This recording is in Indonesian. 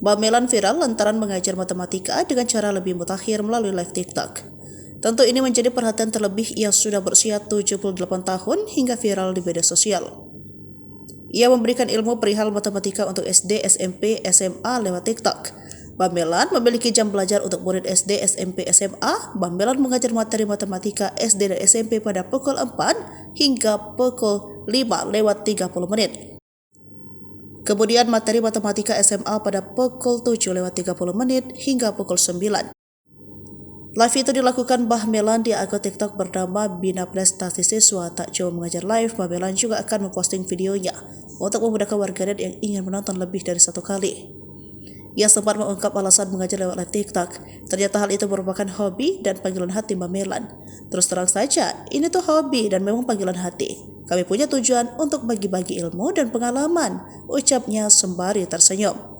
Bamelan viral lantaran mengajar matematika dengan cara lebih mutakhir melalui live TikTok. Tentu ini menjadi perhatian terlebih ia sudah berusia 78 tahun hingga viral di media sosial. Ia memberikan ilmu perihal matematika untuk SD, SMP, SMA lewat TikTok. Bamelan memiliki jam belajar untuk murid SD, SMP, SMA. Bamelan mengajar materi matematika SD dan SMP pada pukul 4 hingga pukul 5:30 menit. Kemudian materi matematika SMA pada pukul 7:30 menit hingga pukul 9. Live itu dilakukan Bamelan di akun TikTok bernama Bina Prestasi Siswa. Tak cuma mengajar live, Bamelan juga akan memposting videonya untuk memudahkan warganet yang ingin menonton lebih dari satu kali. Ia sempat mengungkap alasan mengajar lewat live TikTok. Ternyata hal itu merupakan hobi dan panggilan hati Bamelan. Terus terang saja, ini tuh hobi dan memang panggilan hati. Kami punya tujuan untuk bagi-bagi ilmu dan pengalaman, ucapnya sembari tersenyum.